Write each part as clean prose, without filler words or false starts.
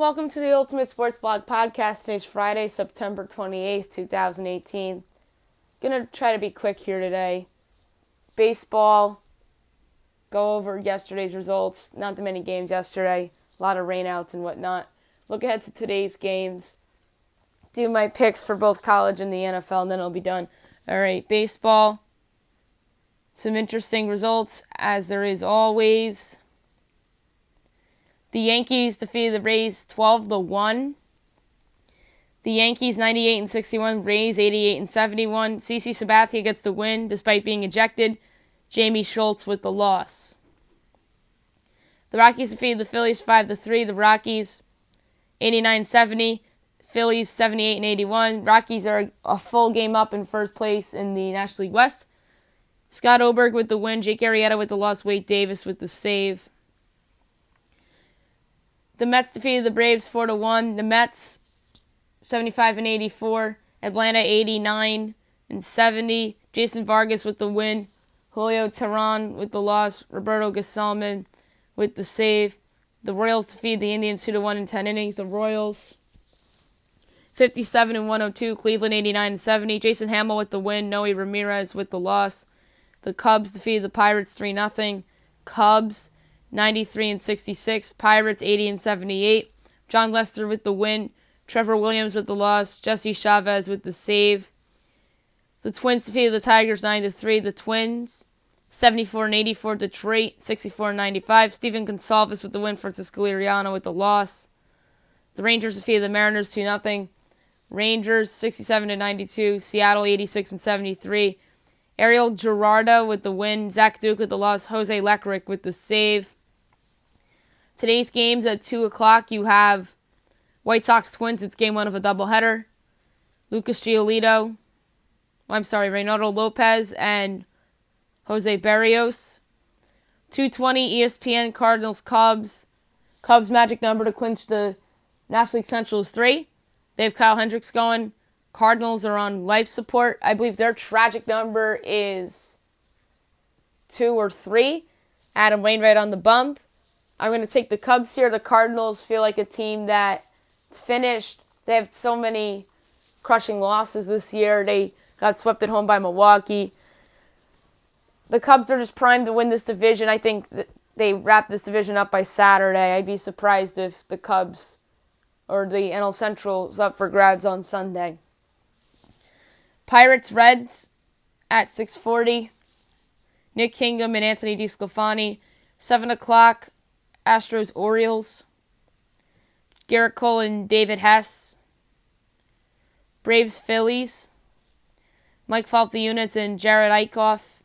Welcome to the Ultimate Sports Blog Podcast. Today's Friday, September 28th, 2018. Gonna try to be quick here today. Baseball, go over yesterday's results. Not that many games yesterday. A lot of rainouts and whatnot. Look ahead to today's games. Do my picks for both college and the NFL, and then I'll be done. Alright, baseball. Some interesting results, as there is always. The Yankees defeated the Rays 12-1. The Yankees 98-61, Rays 88-71. CC Sabathia gets the win despite being ejected. Jamie Schultz with the loss. The Rockies defeated the Phillies 5-3. The Rockies 89-70. Phillies 78-81. Rockies are a full game up in first place in the National League West. Scott Oberg with the win. Jake Arrieta with the loss. Wade Davis with the save. The Mets defeated the Braves 4-1. The Mets 75-84. Atlanta 89-70. Jason Vargas with the win. Julio Teheran with the loss. Roberto Gesellman with the save. The Royals defeated the Indians 2-1 in 10 innings. The Royals 57-102. Cleveland 89-70. Jason Hamill with the win. Noe Ramirez with the loss. The Cubs defeated the Pirates 3-0. Cubs 93-66. Pirates 80-78. John Lester with the win. Trevor Williams with the loss. Jesse Chavez with the save. The Twins defeated the Tigers 9-3. The Twins 74-84. Detroit 64-95. Steven Gonsalves with the win. Francisco Liriano with the loss. The Rangers defeated the Mariners 2-0. Rangers 67-92. Seattle 86-73. Ariel Gerardo with the win. Zach Duke with the loss. Jose Leclerc with the save. Today's games at 2 o'clock, you have White Sox Twins. It's game one of a doubleheader. Reynaldo Lopez and Jose Berrios. 2:20 ESPN Cardinals Cubs. Cubs magic number to clinch the National League Central is 3. They have Kyle Hendricks going. Cardinals are on life support. I believe their tragic number is 2 or 3. Adam Wainwright on the bump. I'm going to take the Cubs here. The Cardinals feel like a team that's finished. They have so many crushing losses this year. They got swept at home by Milwaukee. The Cubs are just primed to win this division. I think that they wrap this division up by Saturday. I'd be surprised if the Cubs or the NL Central is up for grabs on Sunday. Pirates Reds at 6:40. Nick Kingham and Anthony DeSclafani. 7 o'clock. Astros Orioles. Garrett Cole and David Hess. Braves Phillies. Mike Falta-Units and Jared Eichhoff.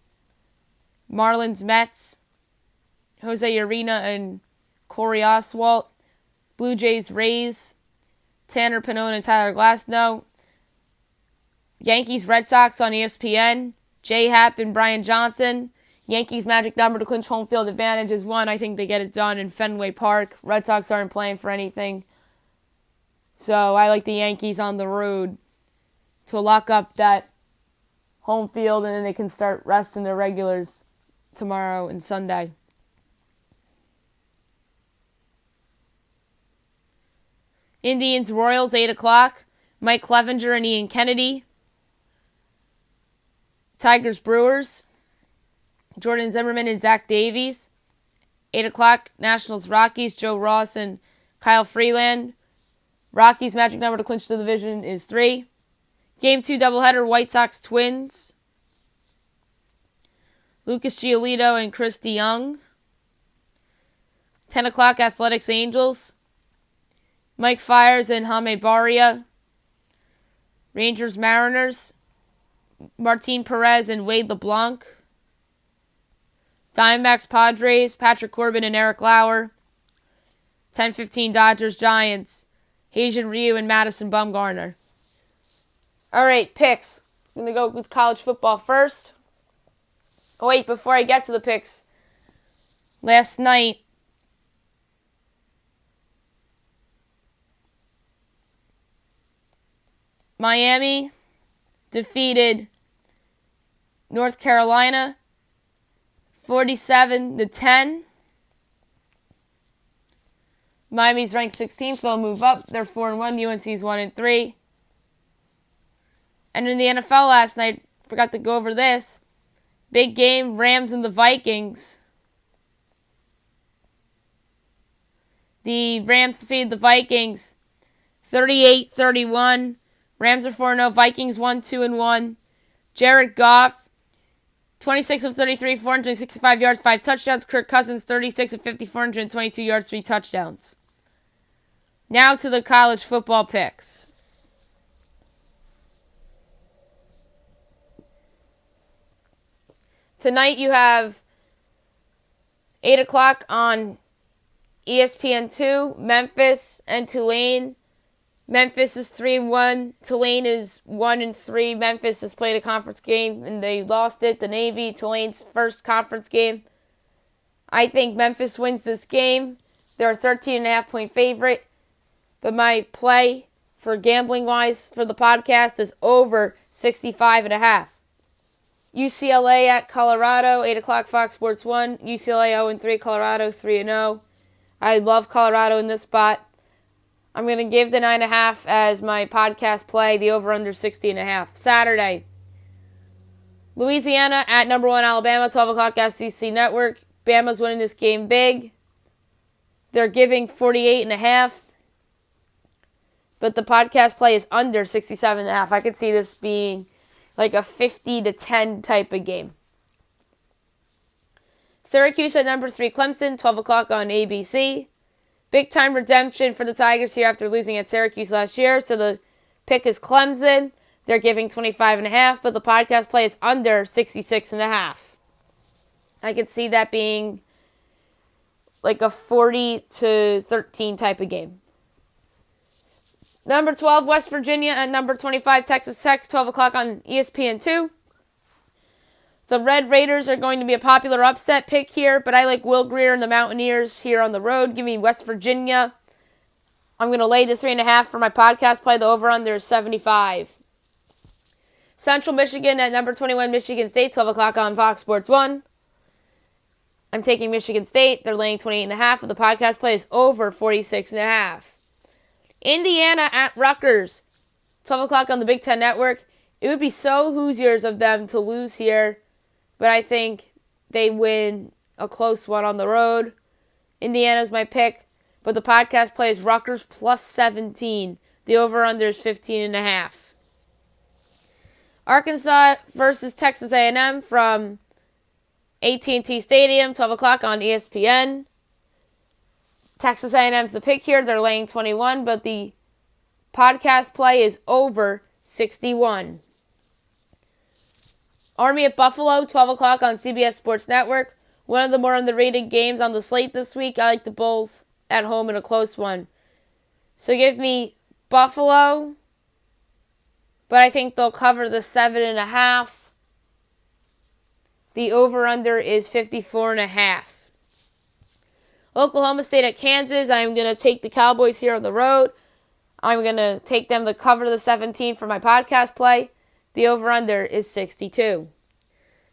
Marlins Mets. Jose Urena and Corey Oswalt. Blue Jays Rays. Tanner Pannone and Tyler Glasnow. Yankees Red Sox on ESPN. J Happ and Brian Johnson. Yankees magic number to clinch home field advantage is 1. I think they get it done in Fenway Park. Red Sox aren't playing for anything. So I like the Yankees on the road to lock up that home field, and then they can start resting their regulars tomorrow and Sunday. Indians Royals 8 o'clock. Mike Clevenger and Ian Kennedy. Tigers Brewers. Jordan Zimmerman and Zach Davies. 8 o'clock, Nationals Rockies, Joe Ross and Kyle Freeland. Rockies magic number to clinch the division is 3. Game 2 doubleheader, White Sox Twins. Lucas Giolito and Chris DeYoung. 10 o'clock, Athletics Angels. Mike Fiers and Jaime Barria. Rangers Mariners. Martin Perez and Wade LeBlanc. Diamondbacks Padres, Patrick Corbin and Eric Lauer. 10:15 Dodgers Giants, Hajian Ryu and Madison Bumgarner. Alright, picks. I'm going to go with college football first. Oh wait, before I get to the picks, last night, Miami defeated North Carolina 47-10. Miami's ranked 16th. They'll move up. They're 4-1. UNC's 1-3. And in the NFL last night, forgot to go over this. Big game, Rams and the Vikings. The Rams defeated the Vikings 38-31. Rams are 4-0. Vikings 1-2-1. Jared Goff, 26 of 33, 465 yards, 5 touchdowns. Kirk Cousins, 36 of 50, 422 yards, 3 touchdowns. Now to the college football picks. Tonight you have 8 o'clock on ESPN2, Memphis and Tulane. Memphis is 3-1. Tulane is 1-3. Memphis has played a conference game and they lost it. The Navy, Tulane's first conference game. I think Memphis wins this game. They're a 13.5-point favorite. But my play for gambling-wise for the podcast is over 65.5. UCLA at Colorado, 8 o'clock Fox Sports 1. UCLA 0-3, Colorado 3-0. I love Colorado in this spot. I'm going to give the 9.5 as my podcast play, the over-under 60.5. Saturday, Louisiana at number 1 Alabama, 12 o'clock SEC Network. Bama's winning this game big. They're giving 48.5. But the podcast play is under 67.5. I could see this being like a 50-10 type of game. Syracuse at number 3 Clemson, 12 o'clock on ABC. Big time redemption for the Tigers here after losing at Syracuse last year. So the pick is Clemson. They're giving 25.5, but the podcast play is under 66.5. I could see that being like a 40-13 type of game. Number 12, West Virginia, and number 25, Texas Tech, 12 o'clock on ESPN2. The Red Raiders are going to be a popular upset pick here, but I like Will Grier and the Mountaineers here on the road. Give me West Virginia. I'm going to lay the 3.5 for my podcast play. The over-under is 75. Central Michigan at number 21, Michigan State, 12 o'clock on Fox Sports 1. I'm taking Michigan State. They're laying 28.5, but the podcast play is over 46.5. Indiana at Rutgers, 12 o'clock on the Big Ten Network. It would be so Hoosiers of them to lose here, but I think they win a close one on the road. Indiana's my pick, but the podcast play is Rutgers plus 17. The over-under is 15.5. Arkansas versus Texas A&M from AT&T Stadium, 12 o'clock on ESPN. Texas A&M's the pick here. They're laying 21, but the podcast play is over 61. Army at Buffalo, 12 o'clock on CBS Sports Network. One of the more underrated games on the slate this week. I like the Bulls at home in a close one. So give me Buffalo, but I think they'll cover the 7.5. The over-under is 54.5. Oklahoma State at Kansas. I'm going to take the Cowboys here on the road. I'm going to take them to cover the 17 for my podcast play. The over-under is 62.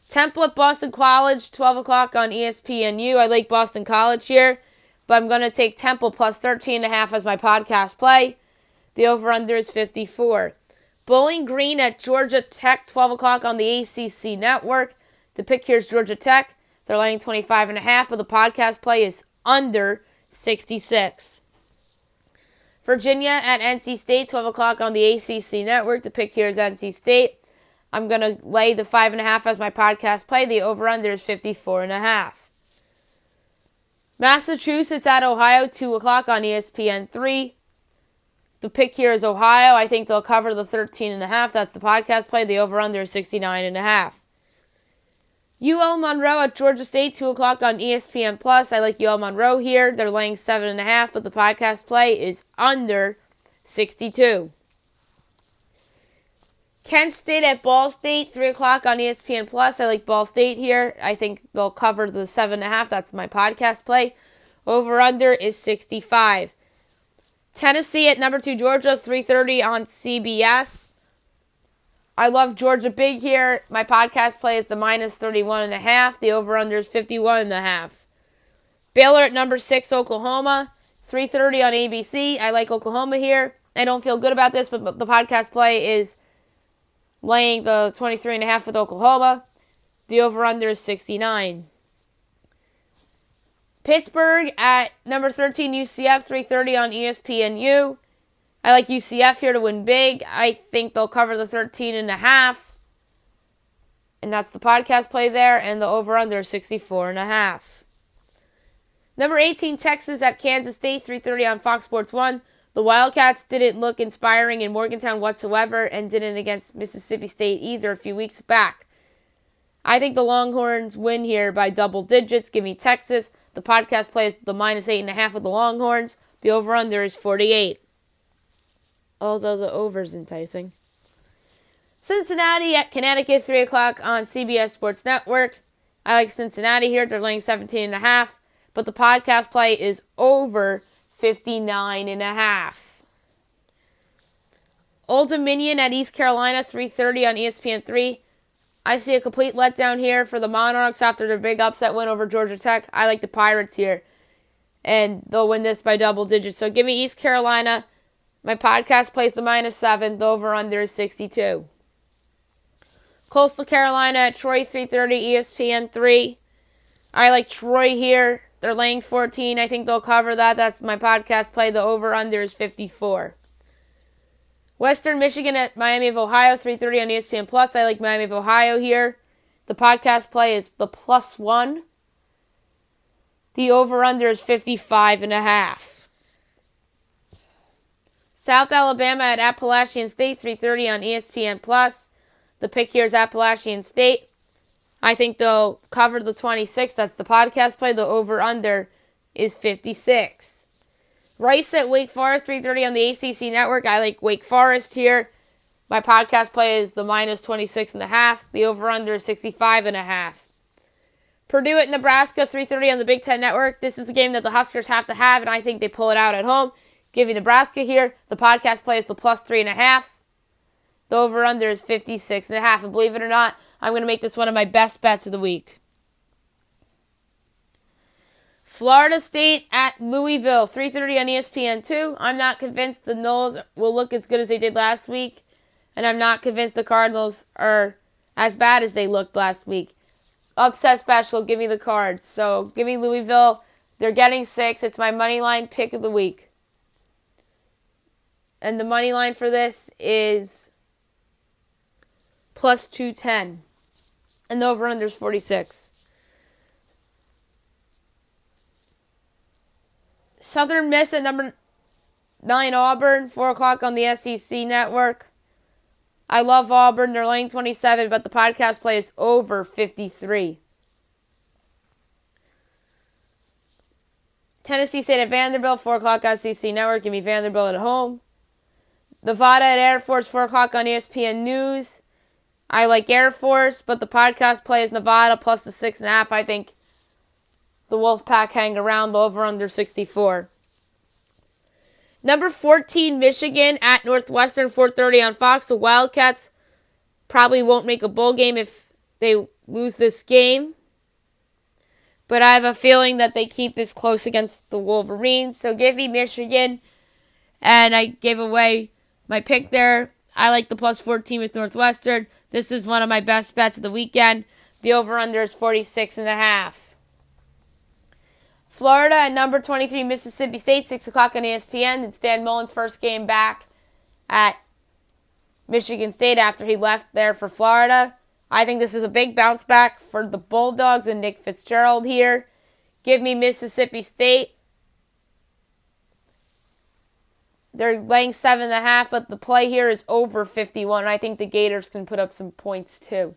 Temple at Boston College, 12 o'clock on ESPNU. I like Boston College here, but I'm going to take Temple plus 13.5 as my podcast play. The over-under is 54. Bowling Green at Georgia Tech, 12 o'clock on the ACC Network. The pick here is Georgia Tech. They're laying 25.5, but the podcast play is under 66. Virginia at NC State, 12 o'clock on the ACC Network. The pick here is NC State. I'm going to lay the 5.5 as my podcast play. The over-under is 54.5. Massachusetts at Ohio, 2 o'clock on ESPN3. The pick here is Ohio. I think they'll cover the 13.5. That's the podcast play. The over-under is 69.5. UL Monroe at Georgia State, 2 o'clock on ESPN+. I like UL Monroe here. They're laying 7.5, but the podcast play is under 62. Kent State at Ball State, 3 o'clock on ESPN+. I like Ball State here. I think they'll cover the 7.5. That's my podcast play. Over-under is 65. Tennessee at number 2 Georgia, 3:30 on CBS. I love Georgia big here. My podcast play is the minus 31.5. The over-under is 51.5. Baylor at number 6 Oklahoma. 3:30 on ABC. I like Oklahoma here. I don't feel good about this, but the podcast play is laying the 23.5 with Oklahoma. The over-under is 69. Pittsburgh at number 13 UCF, 3:30 on ESPNU. I like UCF here to win big. I think they'll cover the 13.5. And that's the podcast play there. And the over-under is 64.5. Number 18, Texas at Kansas State, 3:30 on Fox Sports 1. The Wildcats didn't look inspiring in Morgantown whatsoever and didn't against Mississippi State either a few weeks back. I think the Longhorns win here by double digits. Give me Texas. The podcast play is the minus 8.5 with the Longhorns. The over-under is 48. Although the over is enticing. Cincinnati at Connecticut, 3 o'clock on CBS Sports Network. I like Cincinnati here. They're laying 17.5. But the podcast play is over 59.5. Old Dominion at East Carolina, 3:30 on ESPN3. I see a complete letdown here for the Monarchs after their big upset win over Georgia Tech. I like the Pirates here. And they'll win this by double digits. So give me East Carolina. My podcast plays the minus 7. The over-under is 62. Coastal Carolina at Troy, 3:30 ESPN3. I like Troy here. They're laying 14. I think they'll cover that. That's my podcast play. The over-under is 54. Western Michigan at Miami of Ohio, 3:30 on ESPN+. I like Miami of Ohio here. The podcast play is the +1. The over-under is 55.5. South Alabama at Appalachian State, 3:30 on ESPN+. The pick here is Appalachian State. I think they'll cover the 26. That's the podcast play. The over-under is 56. Rice at Wake Forest, 3:30 on the ACC Network. I like Wake Forest here. My podcast play is the minus 26.5. The over-under is 65.5. Purdue at Nebraska, 3:30 on the Big Ten Network. This is the game that the Huskers have to have, and I think they pull it out at home. Give me Nebraska here. The podcast play is the +3.5. The over-under is 56.5. And believe it or not, I'm going to make this one of my best bets of the week. Florida State at Louisville, 3:30 on ESPN2. I'm not convinced the Noles will look as good as they did last week. And I'm not convinced the Cardinals are as bad as they looked last week. Upset special, give me the Cards. So give me Louisville. They're getting 6. It's my money line pick of the week. And the money line for this is +210. And the over-under is 46. Southern Miss at number 9 Auburn, 4 o'clock on the SEC Network. I love Auburn. They're laying 27, but the podcast play is over 53. Tennessee State at Vanderbilt, 4 o'clock SEC Network. Give me Vanderbilt at home. Nevada at Air Force, 4 o'clock on ESPN News. I like Air Force, but the podcast play is Nevada plus the 6.5. I think the Wolfpack hang around. The over-under 64. Number 14, Michigan at Northwestern, 4:30 on Fox. The Wildcats probably won't make a bowl game if they lose this game. But I have a feeling that they keep this close against the Wolverines. So give me Michigan. And I gave away my pick there. I like the +14 with Northwestern. This is one of my best bets of the weekend. The over-under is 46.5. Florida at number 23, Mississippi State, 6 o'clock on ESPN. It's Dan Mullen's first game back at Michigan State after he left there for Florida. I think this is a big bounce back for the Bulldogs and Nick Fitzgerald here. Give me Mississippi State. They're laying 7.5, but the play here is over 51. I think the Gators can put up some points too.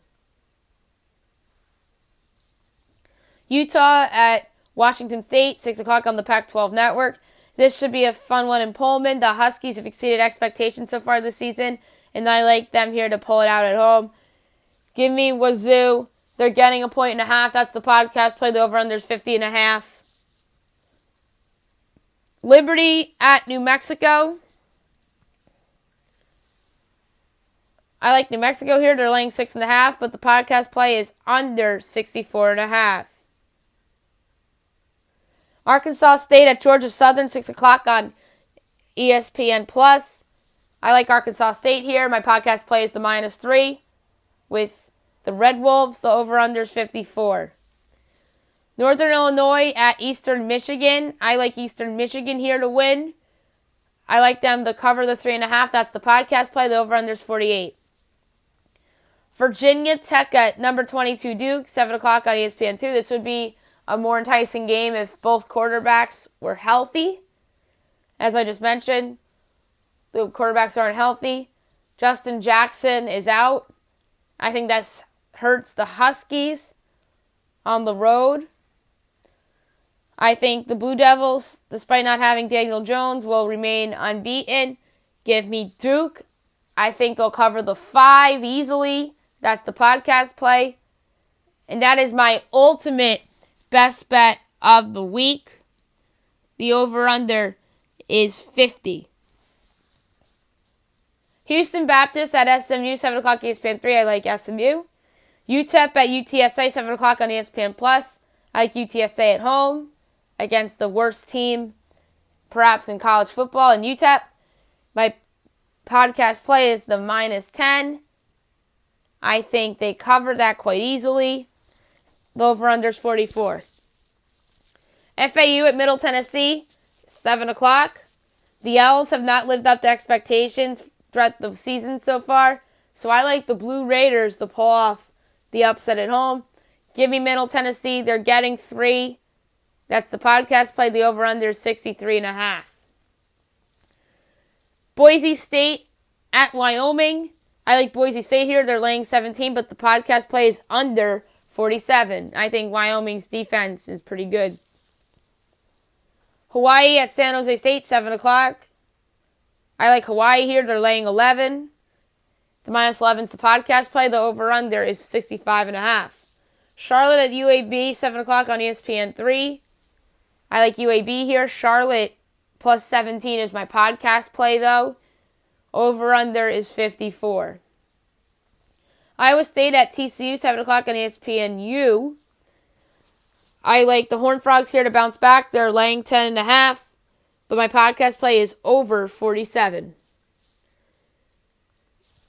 Utah at Washington State, 6 o'clock on the Pac-12 Network. This should be a fun one in Pullman. The Huskies have exceeded expectations so far this season, and I like them here to pull it out at home. Give me Wazoo. They're getting 1.5. That's the podcast play. The over-under is 50.5. Liberty at New Mexico. I like New Mexico here. They're laying 6.5, but the podcast play is under 64.5. Arkansas State at Georgia Southern, 6 o'clock on ESPN+. I like Arkansas State here. My podcast play is the -3 with the Red Wolves. The over-under is 54. Northern Illinois at Eastern Michigan. I like Eastern Michigan here to win. I like them to cover the 3.5. That's the podcast play. The over-under is 48. Virginia Tech at number 22 Duke, 7 o'clock on ESPN2. This would be a more enticing game if both quarterbacks were healthy. As I just mentioned, the quarterbacks aren't healthy. Justin Jackson is out. I think that hurts the Huskies on the road. I think the Blue Devils, despite not having Daniel Jones, will remain unbeaten. Give me Duke. I think they'll cover the 5 easily. That's the podcast play. And that is my ultimate best bet of the week. The over-under is 50. Houston Baptist at SMU, 7 o'clock ESPN3. I like SMU. UTEP at UTSA, 7 o'clock on ESPN+. I like UTSA at home against the worst team perhaps in college football in UTEP. My podcast play is the -10. I think they covered that quite easily. The over-under is 44. FAU at Middle Tennessee, 7 o'clock. The Owls have not lived up to expectations throughout the season so far, so I like the Blue Raiders to pull off the upset at home. Give me Middle Tennessee. They're getting 3. That's the podcast play. The over-under is 63.5. Boise State at Wyoming. I like Boise State here. They're laying 17, but the podcast play is under 47. I think Wyoming's defense is pretty good. Hawaii at San Jose State, 7 o'clock. I like Hawaii here. They're laying 11. The -11 is the podcast play. The over-under is 65.5. Charlotte at UAB, 7 o'clock on ESPN3. I like UAB here. Charlotte +17 is my podcast play, though. Over-under is 54. Iowa State at TCU, 7 o'clock on ESPNU. I like the Horned Frogs here to bounce back. They're laying 10.5. But my podcast play is over 47.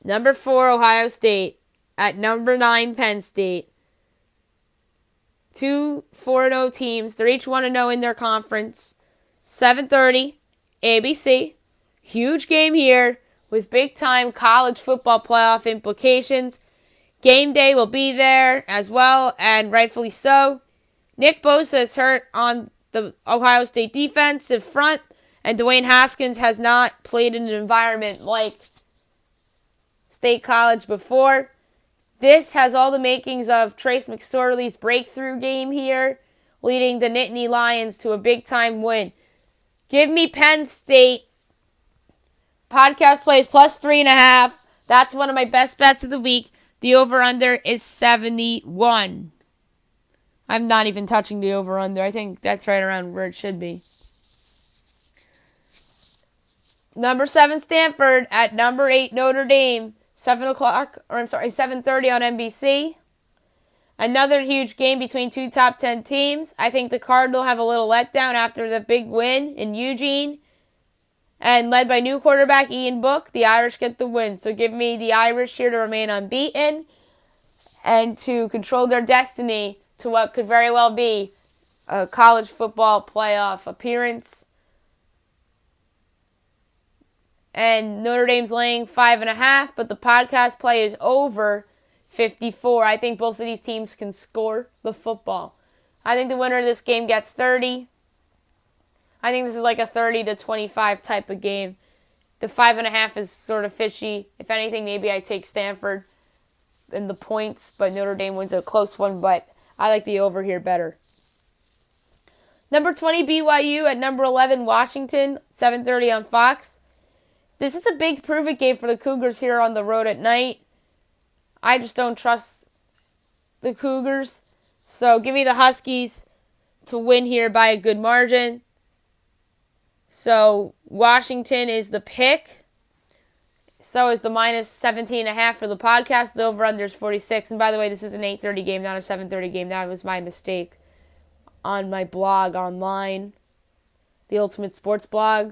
Number 4, Ohio State. At number 9, Penn State. 2 4-0 teams. They're each 1-0 in their conference. 7:30, ABC. Huge game here with big-time college football playoff implications. Game day will be there as well, and rightfully so. Nick Bosa is hurt on the Ohio State defensive front, and Dwayne Haskins has not played in an environment like State College before. This has all the makings of Trace McSorley's breakthrough game here, leading the Nittany Lions to a big-time win. Give me Penn State. Podcast plays +3.5. That's one of my best bets of the week. The over-under is 71. I'm not even touching the over-under. I think that's right around where it should be. Number 7, Stanford at number 8, Notre Dame. 7:30 on NBC. Another huge game between 2 top 10 teams. I think the Cardinals have a little letdown after the big win in Eugene. And led by new quarterback Ian Book, the Irish get the win. So give me the Irish here to remain unbeaten and to control their destiny to what could very well be a college football playoff appearance. And Notre Dame's laying 5.5, but the podcast play is over 54. I think both of these teams can score the football. I think the winner of this game gets 30. I think this is like a 30-25 type of game. The 5.5 is sort of fishy. If anything, maybe I take Stanford in the points, but Notre Dame wins a close one, but I like the over here better. Number 20, BYU at number 11, Washington, 7:30 on Fox. This is a big prove-it game for the Cougars here on the road at night. I just don't trust the Cougars. So give me the Huskies to win here by a good margin. So Washington is the pick. So is the -17.5 for the podcast. The over-under is 46. And by the way, this is an 8:30 game, not a 7:30 game. That was my mistake on my blog online, the Ultimate Sports Blog,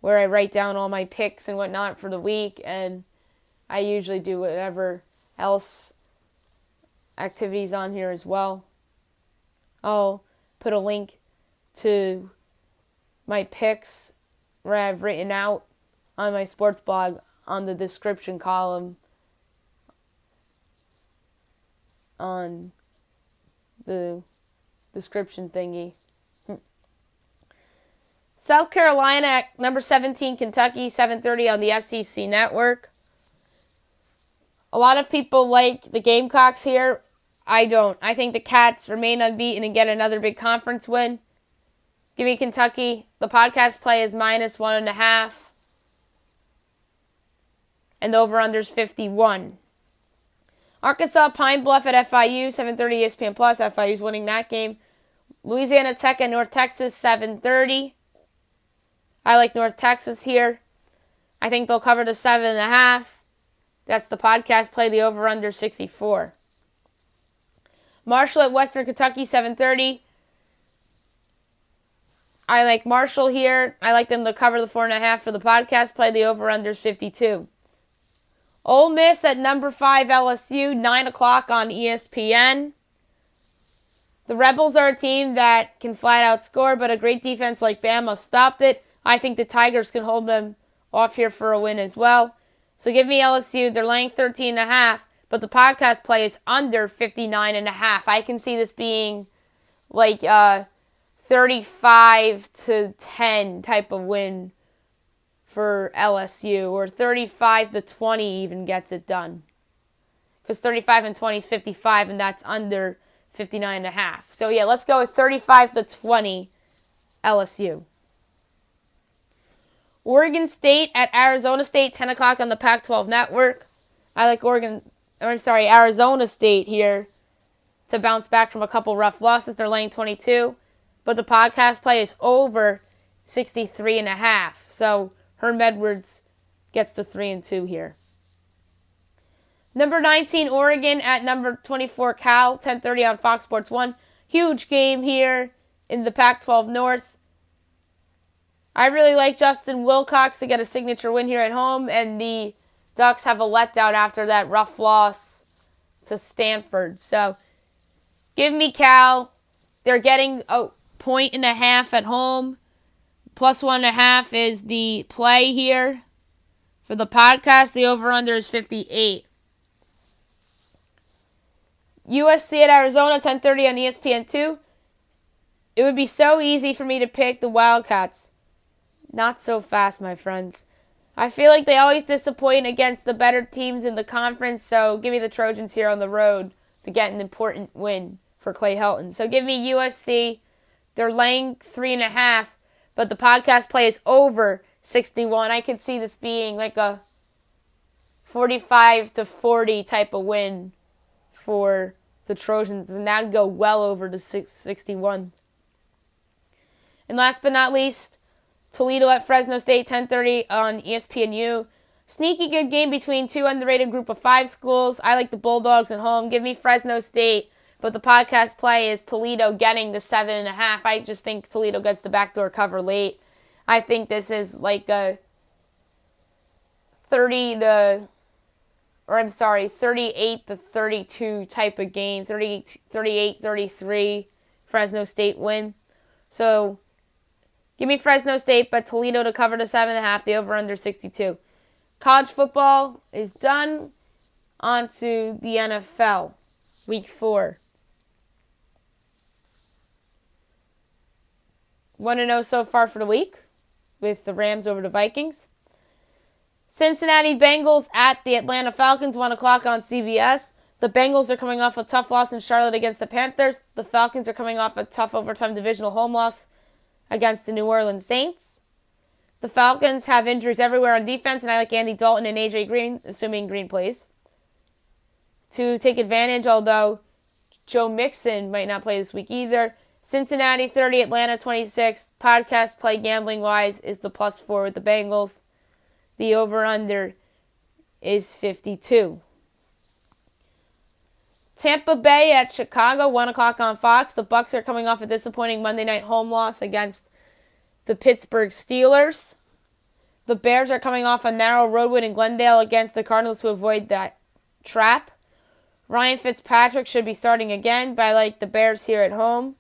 where I write down all my picks and whatnot for the week, and I usually do whatever else activities on here as well. I'll put a link to my picks where I've written out on my sports blog on the description column on the description thingy. South Carolina at number 17, Kentucky, 7:30 on the SEC Network. A lot of people like the Gamecocks here. I don't. I think the Cats remain unbeaten and get another big conference win. Give me Kentucky. The podcast play is -1.5. And the over-under's 51. Arkansas Pine Bluff at FIU, 7:30 ESPN+. FIU's winning that game. Louisiana Tech at North Texas, 7:30. I like North Texas here. I think they'll cover the 7.5. That's the podcast play. The over-under 64. Marshall at Western Kentucky, 7:30. I like Marshall here. I like them to cover the 4.5 for the podcast play. The over-under 52. Ole Miss at number 5 LSU, 9 o'clock on ESPN. The Rebels are a team that can flat out score, but a great defense like Bama stopped it. I think the Tigers can hold them off here for a win as well. So give me LSU. They're laying 13.5, but the podcast play is under 59.5. I can see this being like 35-10 type of win for LSU, or 35-20 even gets it done. Because 35-20 is 55, and that's under 59.5. So yeah, let's go with 35-20 LSU. Oregon State at Arizona State, 10 o'clock on the Pac-12 Network. I like Arizona State here to bounce back from a couple rough losses. They're laying 22, but the podcast play is over 63.5. So Herm Edwards gets the 3-2 here. Number 19, Oregon at number 24, Cal, 10:30 on Fox Sports 1. Huge game here in the Pac-12 North. I really like Justin Wilcox to get a signature win here at home, and the Ducks have a letdown after that rough loss to Stanford. So give me Cal. They're getting a 1.5 at home. +1.5 is the play here. For the podcast, the over-under is 58. USC at Arizona, 10:30 on ESPN2. It would be so easy for me to pick the Wildcats. Not so fast, my friends. I feel like they always disappoint against the better teams in the conference, so give me the Trojans here on the road to get an important win for Clay Helton. So give me USC. They're laying 3.5, but the podcast play is over 61. I could see this being like a 45-40 type of win for the Trojans, and that'd go well over to 61. And last but not least, Toledo at Fresno State, 10:30 on ESPNU. Sneaky good game between two underrated group of 5 schools. I like the Bulldogs at home. Give me Fresno State, but the podcast play is Toledo getting the 7.5. I just think Toledo gets the backdoor cover late. I think this is like a 38-32 type of game. 38-33 Fresno State win. So give me Fresno State, but Toledo to cover the 7.5. The over-under 62. College football is done. On to the NFL. Week 4. 1-0 so far for the week, with the Rams over the Vikings. Cincinnati Bengals at the Atlanta Falcons, 1 o'clock on CBS. The Bengals are coming off a tough loss in Charlotte against the Panthers. The Falcons are coming off a tough overtime divisional home loss against the New Orleans Saints. The Falcons have injuries everywhere on defense, and I like Andy Dalton and A.J. Green, assuming Green plays, to take advantage, although Joe Mixon might not play this week either. Cincinnati 30, Atlanta 26. Podcast play gambling-wise is the +4 with the Bengals. The over-under is 52. Tampa Bay at Chicago, 1 o'clock on Fox. The Bucks are coming off a disappointing Monday night home loss against the Pittsburgh Steelers. The Bears are coming off a narrow road win in Glendale against the Cardinals to avoid that trap. Ryan Fitzpatrick should be starting again, but I like the Bears here at home.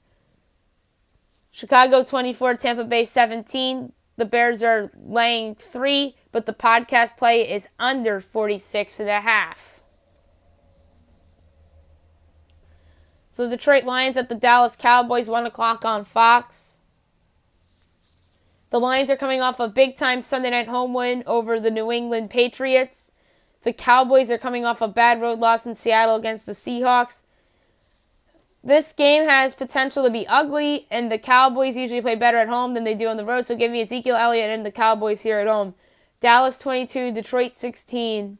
Chicago 24, Tampa Bay 17. The Bears are laying 3, but the podcast play is under 46.5. The Detroit Lions at the Dallas Cowboys, 1 o'clock on Fox. The Lions are coming off a big-time Sunday night home win over the New England Patriots. The Cowboys are coming off a bad road loss in Seattle against the Seahawks. This game has potential to be ugly, and the Cowboys usually play better at home than they do on the road, so give me Ezekiel Elliott and the Cowboys here at home. Dallas 22, Detroit 16.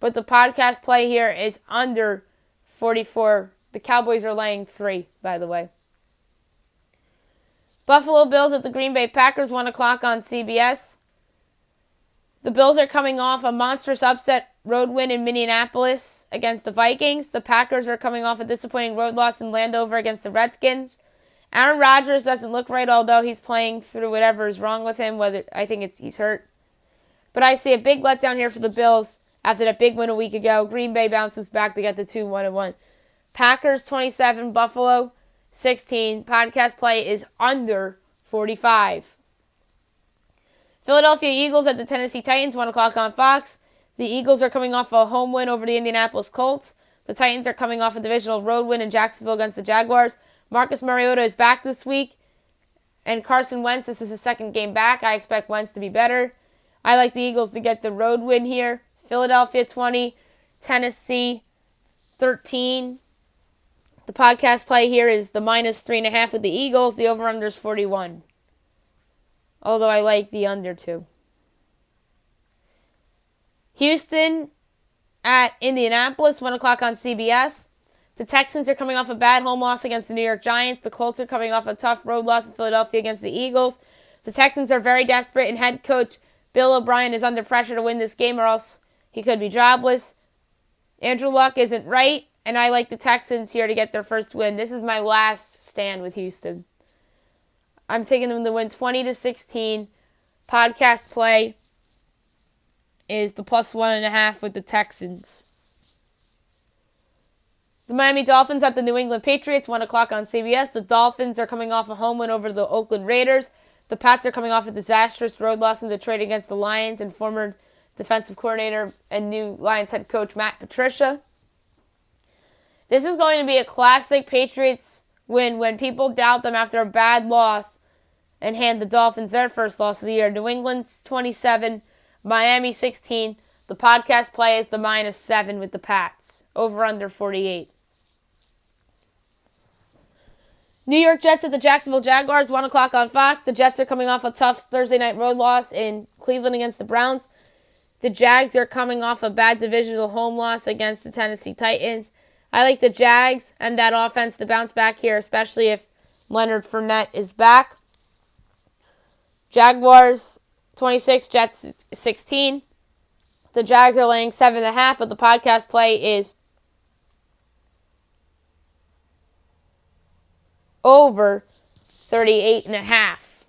But the podcast play here is under 44. The Cowboys are laying 3, by the way. Buffalo Bills at the Green Bay Packers, 1 o'clock on CBS. The Bills are coming off a monstrous upset road win in Minneapolis against the Vikings. The Packers are coming off a disappointing road loss in Landover against the Redskins. Aaron Rodgers doesn't look right, although he's playing through whatever is wrong with him. I think he's hurt. But I see a big letdown here for the Bills after that big win a week ago. Green Bay bounces back to get the 2-1-1. Packers 27, Buffalo 16. Podcast play is under 45. Philadelphia Eagles at the Tennessee Titans, 1 o'clock on Fox. The Eagles are coming off a home win over the Indianapolis Colts. The Titans are coming off a divisional road win in Jacksonville against the Jaguars. Marcus Mariota is back this week. And Carson Wentz, this is his second game back. I expect Wentz to be better. I like the Eagles to get the road win here. Philadelphia 20, Tennessee 13. The podcast play here is the minus 3.5 with the Eagles. The over-under is 41. Although I like the under too. Houston at Indianapolis, 1 o'clock on CBS. The Texans are coming off a bad home loss against the New York Giants. The Colts are coming off a tough road loss in Philadelphia against the Eagles. The Texans are very desperate, and head coach Bill O'Brien is under pressure to win this game, or else he could be jobless. Andrew Luck isn't right, and I like the Texans here to get their first win. This is my last stand with Houston. I'm taking them to win 20-16. Podcast play is the plus 1.5 with the Texans. The Miami Dolphins at the New England Patriots, 1 o'clock on CBS. The Dolphins are coming off a home win over the Oakland Raiders. The Pats are coming off a disastrous road loss in Detroit against the Lions and former defensive coordinator and new Lions head coach Matt Patricia. This is going to be a classic Patriots win when people doubt them after a bad loss and hand the Dolphins their first loss of the year. New England's 27, Miami 16. The podcast play is the minus 7 with the Pats. Over under 48. New York Jets at the Jacksonville Jaguars, 1 o'clock on Fox. The Jets are coming off a tough Thursday night road loss in Cleveland against the Browns. The Jags are coming off a bad divisional home loss against the Tennessee Titans. I like the Jags and that offense to bounce back here, especially if Leonard Fournette is back. Jaguars 26, Jets 16. The Jags are laying 7.5, but the podcast play is over 38.5.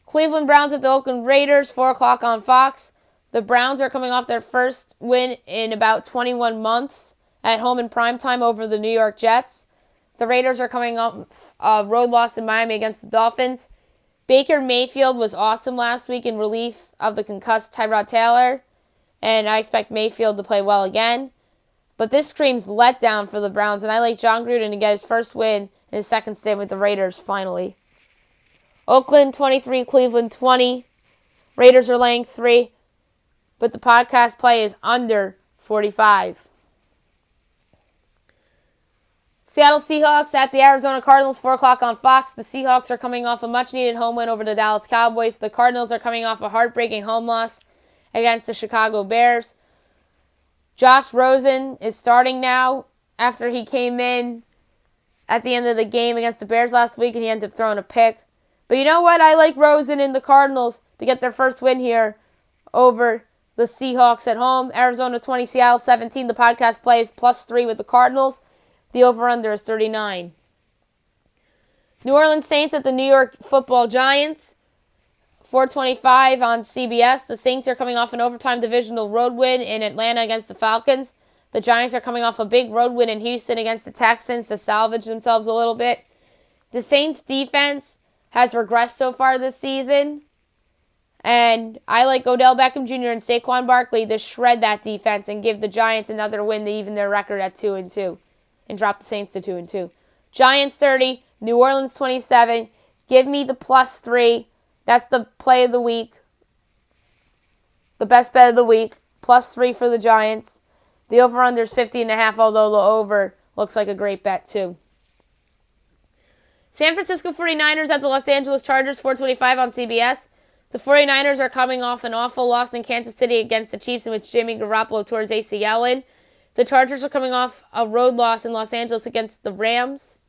Cleveland Browns at the Oakland Raiders, 4 o'clock on Fox. The Browns are coming off their first win in about 21 months at home in primetime over the New York Jets. The Raiders are coming off a road loss in Miami against the Dolphins. Baker Mayfield was awesome last week in relief of the concussed Tyrod Taylor, and I expect Mayfield to play well again. But this screams letdown for the Browns, and I like John Gruden to get his first win in his second stint with the Raiders finally. Oakland 23, Cleveland 20. Raiders are laying 3, but the podcast play is under 45. Seattle Seahawks at the Arizona Cardinals, 4 o'clock on Fox. The Seahawks are coming off a much-needed home win over the Dallas Cowboys. The Cardinals are coming off a heartbreaking home loss against the Chicago Bears. Josh Rosen is starting now after he came in at the end of the game against the Bears last week and he ended up throwing a pick. But you know what? I like Rosen and the Cardinals to get their first win here over the Seahawks at home. Arizona 20, Seattle 17. The podcast plays +3 with the Cardinals. The over-under is 39. New Orleans Saints at the New York Football Giants. 4:25 on CBS. The Saints are coming off an overtime divisional road win in Atlanta against the Falcons. The Giants are coming off a big road win in Houston against the Texans to salvage themselves a little bit. The Saints defense has regressed so far this season. And I like Odell Beckham Jr. and Saquon Barkley to shred that defense and give the Giants another win to even their record at 2-2 and drop the Saints to 2-2. Giants 30, New Orleans 27. Give me the +3. That's the play of the week. The best bet of the week. +3 for the Giants. The over-under is 50.5, although the over looks like a great bet too. San Francisco 49ers at the Los Angeles Chargers, 4:25 on CBS. The 49ers are coming off an awful loss in Kansas City against the Chiefs, in which Jimmy Garoppolo tore his ACL in. The Chargers are coming off a road loss in Los Angeles against the Rams.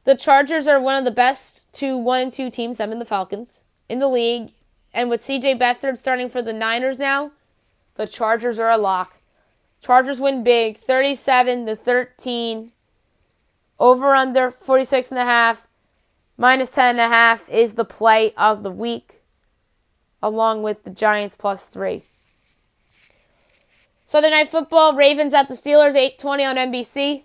The Chargers are one of the best 1-2 teams, them and the Falcons, in the league. And with CJ Beathard starting for the Niners now, the Chargers are a lock. Chargers win big, 37-13. Over-under, 46.5. -10.5 is the play of the week, along with the Giants +3. Sunday Night Football, Ravens at the Steelers, 8:20 on NBC.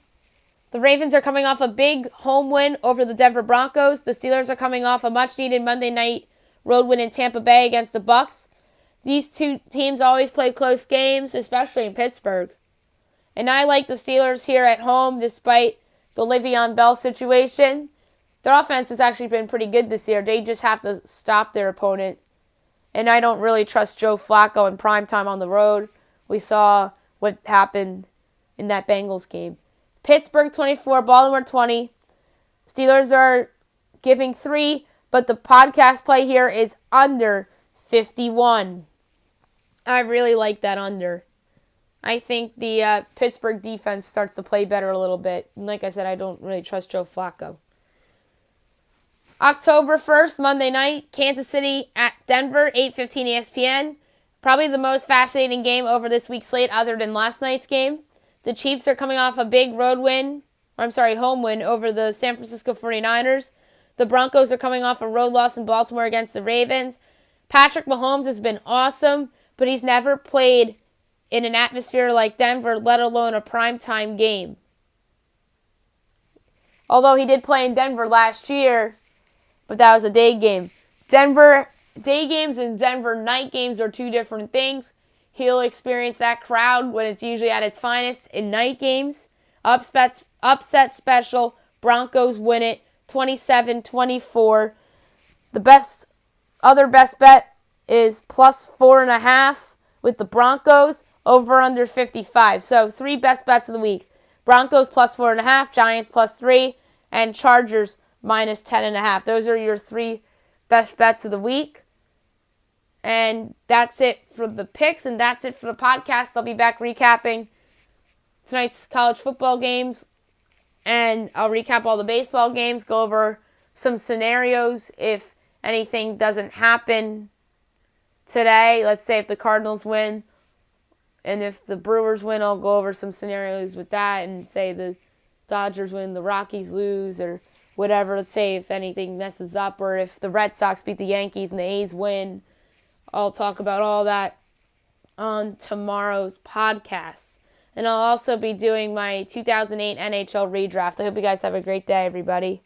The Ravens are coming off a big home win over the Denver Broncos. The Steelers are coming off a much-needed Monday night road win in Tampa Bay against the Bucs. These two teams always play close games, especially in Pittsburgh. And I like the Steelers here at home, despite the Le'Veon Bell situation. Their offense has actually been pretty good this year. They just have to stop their opponent. And I don't really trust Joe Flacco in primetime on the road. We saw what happened in that Bengals game. Pittsburgh 24, Baltimore 20. Steelers are giving 3, but the podcast play here is under 51. I really like that under. I think the Pittsburgh defense starts to play better a little bit. And like I said, I don't really trust Joe Flacco. October 1st, Monday night, Kansas City at Denver, 8:15 ESPN. Probably the most fascinating game over this week's slate other than last night's game. The Chiefs are coming off a big home win over the San Francisco 49ers. The Broncos are coming off a road loss in Baltimore against the Ravens. Patrick Mahomes has been awesome, but he's never played in an atmosphere like Denver, let alone a primetime game. Although he did play in Denver last year, but that was a day game. Denver day games and Denver night games are two different things. He'll experience that crowd when it's usually at its finest in night games. Upset special. Broncos win it 27-24. The other best bet is +4.5 with the Broncos over under 55. So 3 best bets of the week. Broncos +4.5, Giants +3, and Chargers -10.5. Those are your 3 best bets of the week. And that's it for the picks, and that's it for the podcast. I'll be back recapping tonight's college football games, and I'll recap all the baseball games, go over some scenarios if anything doesn't happen today. Let's say if the Cardinals win, and if the Brewers win, I'll go over some scenarios with that, and say the Dodgers win, the Rockies lose, or whatever. Let's say if anything messes up, or if the Red Sox beat the Yankees and the A's win. I'll talk about all that on tomorrow's podcast. And I'll also be doing my 2008 NHL redraft. I hope you guys have a great day, everybody.